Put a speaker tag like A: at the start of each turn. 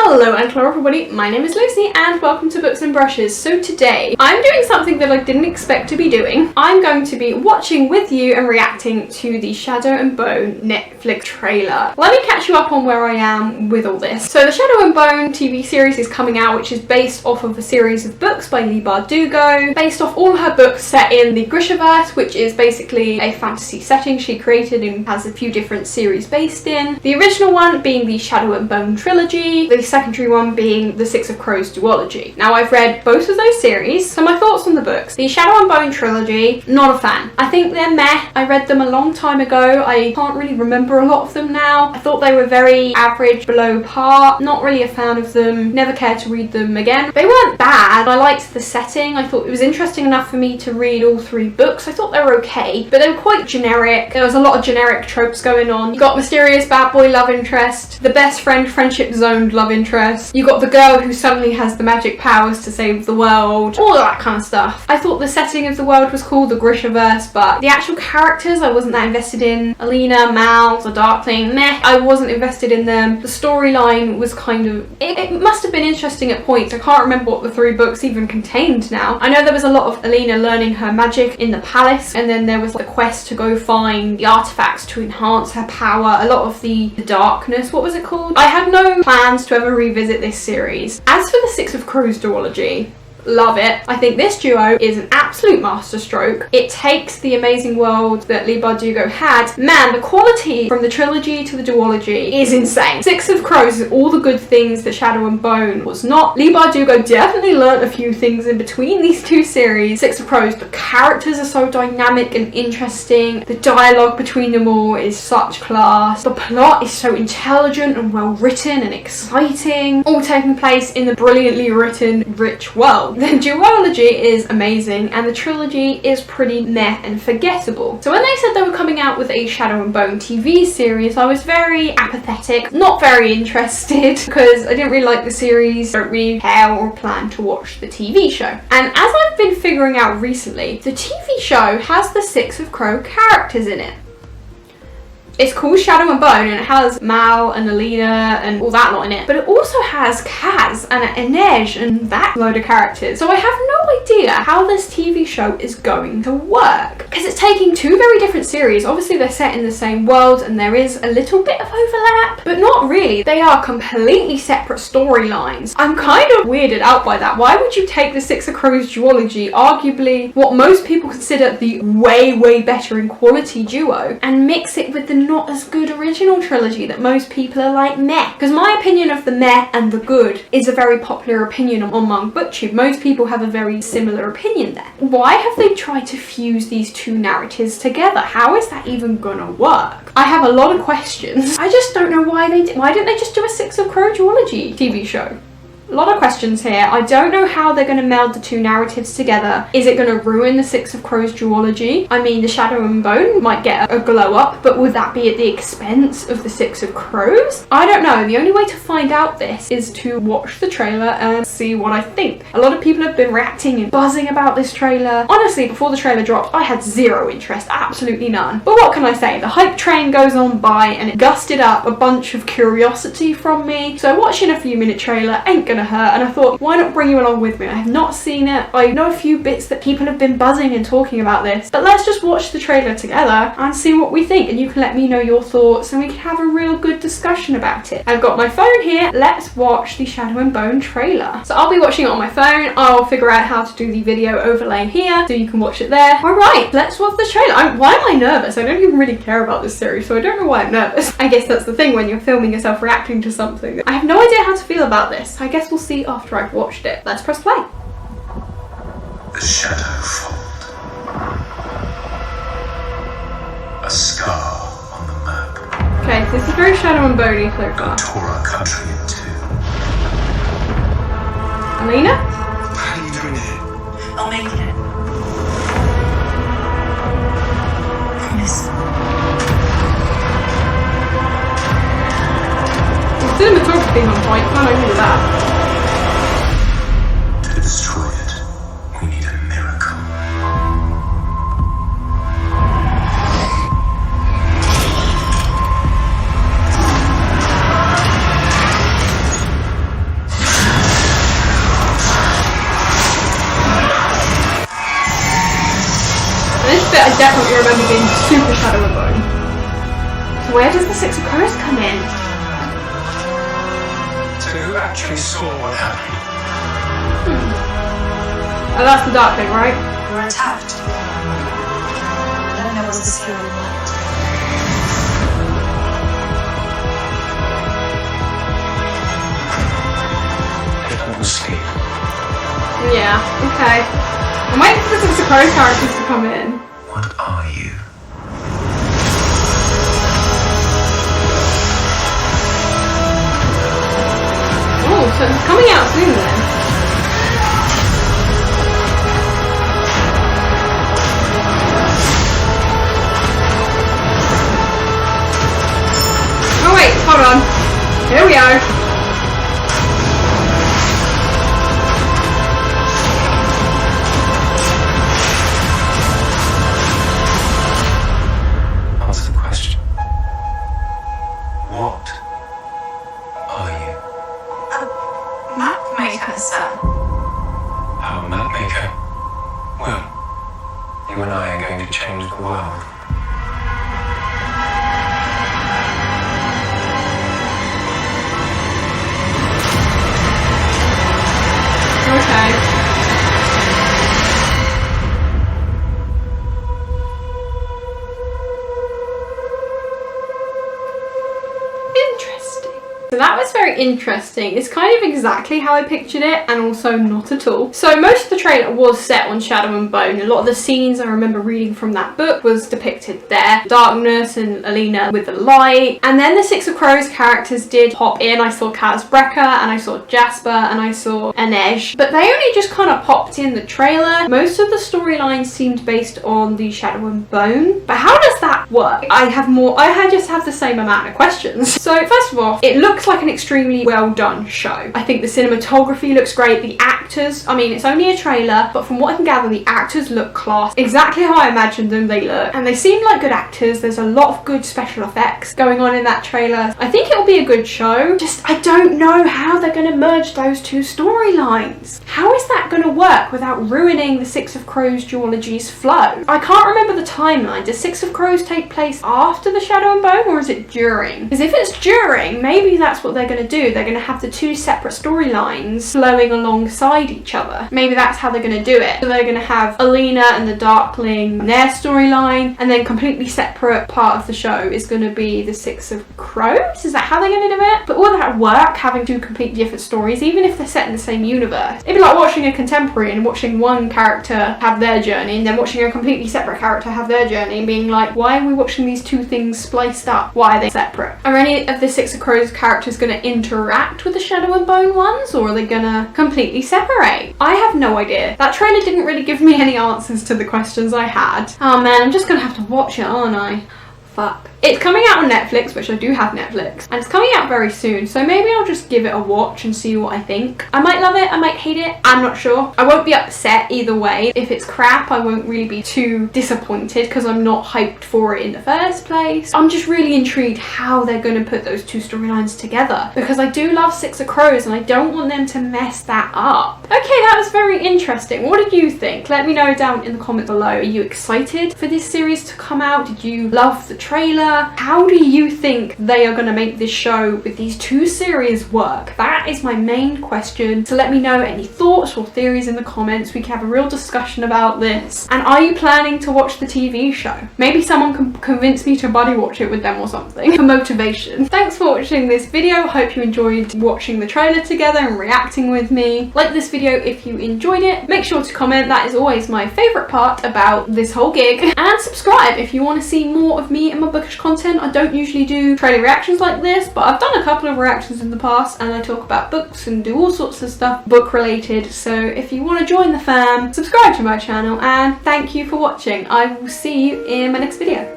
A: Hello and hello everybody, my name is Lucy and welcome to Books and Brushes. So today I'm doing something that I didn't expect to be doing. I'm going to be watching with you and reacting to the Shadow and Bone Netflix trailer. Let me catch you up on where I am with all this. So the Shadow and Bone TV series is coming out, which is based off of a series of books by Leigh Bardugo, based off all her books set in the Grishaverse, which is basically a fantasy setting she created and has a few different series based in. The original one being the Shadow and Bone trilogy, the secondary one being the Six of Crows duology. Now I've read both of those series, so my thoughts on the books. The Shadow and Bone trilogy, not a fan. I think they're meh. I read them a long time ago. I can't really remember a lot of them now. I thought they were very average, below par. Not really a fan of them. Never cared to read them again. They weren't bad. I liked the setting. I thought it was interesting enough for me to read all three books. I thought they were okay, but they were quite generic. There was a lot of generic tropes going on. You got mysterious bad boy love interest, the best friend friendship zoned love interest. You got the girl who suddenly has the magic powers to save the world, all of that kind of stuff. I thought the setting of the world was cool, the Grishaverse, but the actual characters I wasn't that invested in. Alina, Mal, the Darkling, meh. I wasn't invested in them. The storyline was kind of, it must have been interesting at points. I can't remember what the three books even contained now. I know there was a lot of Alina learning her magic in the palace, and then there was like a quest to go find the artifacts to enhance her power. A lot of the darkness, what was it called? I had no plans to ever revisit this series. As for the Six of Crows duology, love it. I think this duo is an absolute masterstroke. It takes the amazing world that Leigh Bardugo had. Man, the quality from the trilogy to the duology is insane. Six of Crows is all the good things that Shadow and Bone was not. Leigh Bardugo definitely learnt a few things in between these two series. Six of Crows, the characters are so dynamic and interesting. The dialogue between them all is such class. The plot is so intelligent and well written and exciting. All taking place in the brilliantly written, rich world. The duology is amazing and the trilogy is pretty meh and forgettable. So when they said they were coming out with a Shadow and Bone TV series, I was very apathetic, not very interested, because I didn't really like the series, don't really care or plan to watch the TV show. And as I've been figuring out recently, the TV show has the Six of Crow characters in it. It's called Shadow and Bone and it has Mal and Alina and all that lot in it, but it also has Kaz and Inej and that load of characters. So I have no idea how this TV show is going to work, because it's taking two very different series. Obviously they're set in the same world and there is a little bit of overlap, but not really. They are completely separate storylines. I'm kind of weirded out by that. Why would you take the Six of Crows duology, arguably what most people consider the way better in quality duo, and mix it with the not as good original trilogy that most people are like meh? Because my opinion of the meh and the good is a very popular opinion among booktube. Most people have a very similar opinion there. Why have they tried to fuse these two narratives together? How is that even gonna work? I have a lot of questions. I just don't know why why didn't they just do a Six of Crow duology TV show? A lot of questions here. I don't know how they're going to meld the two narratives together. Is it going to ruin the Six of Crows duology? I mean, the Shadow and Bone might get a glow up, but would that be at the expense of the Six of Crows? I don't know. The only way to find out this is to watch the trailer and see what I think. A lot of people have been reacting and buzzing about this trailer. Honestly, before the trailer dropped, I had zero interest, absolutely none. But what can I say? The hype train goes on by and it gusted up a bunch of curiosity from me. So watching a few-minute trailer ain't gonna hurt, and I thought, why not bring you along with me? I have not seen it. I know a few bits that people have been buzzing and talking about this, but let's just watch the trailer together and see what we think, and you can let me know your thoughts and we can have a real good discussion about it. I've got my phone here. Let's watch the Shadow and Bone trailer. So I'll be watching it on my phone. I'll figure out how to do the video overlay here so you can watch it there. Alright, let's watch the trailer. Why am I nervous? I don't even really care about this series, so I don't know why I'm nervous. I guess that's the thing when you're filming yourself reacting to something. I have no idea how to feel about this. I guess we'll see after I've watched it. Let's press play.
B: The shadow fold. A scar on the map.
A: Okay, so this is very Shadow and Boney so far.
B: Tore our country in two.
A: Alina?
B: How are you doing it?
C: I'll make it. Promise.
A: The cinematography's on point, can't I do that?
B: To destroy it, we need a miracle.
A: definitely remember being super Shadow and Bone. So where does the Six of Crows come in?
B: So who actually saw what happened?
A: Oh, that's the Darkling, right?
C: We were attacked. Then there was this hero meld.
B: Everyone was asleep.
A: Yeah, okay. I'm waiting for the Six of Crows characters to come in.
B: What are you?
A: Oh, so it's coming out soon then. Oh wait, hold on. Here we go.
B: Answer the question. What are you?
C: Map maker, sir.
B: Our map maker? Well, you and I are going to change the world.
A: Okay. Interesting. So that was very interesting. It's kind of exactly how I pictured it, and also not at all. So most of the trailer was set on Shadow and Bone. A lot of the scenes I remember reading from that book was depicted there. Darkness and Alina with the light. And then the Six of Crows characters did pop in. I saw Kaz Brecker, and I saw Jasper, and I saw Inej. But they only just kind of popped in the trailer. Most of the storylines seemed based on the Shadow and Bone. But how does that work? I just have the same amount of questions. So first of all, it looks like an extremely well done show. I think the cinematography looks great. The actors, I mean, it's only a trailer, but from what I can gather, the actors look class. Exactly how I imagined them they look. And they seem like good actors. There's a lot of good special effects going on in that trailer. I think it'll be a good show. Just, I don't know how they're going to merge those two storylines. How is that going to work without ruining the Six of Crows duology's flow? I can't remember the timeline. Does Six of Crows take place after the Shadow and Bone, or is it during? Because if it's during, maybe that's what they're going to do. They're going to have the two separate storylines flowing alongside each other. Maybe that's how they're going to do it. So they're going to have Alina and the Darkling, their storyline, and then completely separate part of the show is going to be the Six of Crows? Is that how they're going to do it? But will that work, having two completely different stories, even if they're set in the same universe? It'd be like watching a contemporary and watching one character have their journey, and then watching a completely separate character have their journey, and being like, why are we watching these two things spliced up? Why are they separate? Are any of the Six of Crows characters going to interact with the Shadow and Bone ones, or are they going to completely separate? I have no idea. That trailer didn't really give me any answers to the questions I had. Oh man, I'm just going to have to watch it, aren't I? Fuck. It's coming out on Netflix, which I do have Netflix, and it's coming out very soon, so maybe I'll just give it a watch and see what I think. I might love it, I might hate it, I'm not sure. I won't be upset either way. If it's crap, I won't really be too disappointed because I'm not hyped for it in the first place. I'm just really intrigued how they're going to put those two storylines together, because I do love Six of Crows and I don't want them to mess that up. Okay, that was very interesting. What did you think? Let me know down in the comments below. Are you excited for this series to come out? Did you love the trailer? How do you think they are going to make this show with these two series work? That is my main question. So let me know any thoughts or theories in the comments. We can have a real discussion about this. And are you planning to watch the TV show? Maybe someone can convince me to buddy watch it with them or something for motivation. Thanks for watching this video. Hope you enjoyed watching the trailer together and reacting with me. Like this video if you enjoyed it. Make sure to comment. That is always my favourite part about this whole gig. And subscribe if you want to see more of me and my bookish content. I don't usually do trailer reactions like this, but I've done a couple of reactions in the past, and I talk about books and do all sorts of stuff book related. So if you want to join the fam, subscribe to my channel, and thank you for watching. I will see you in my next video.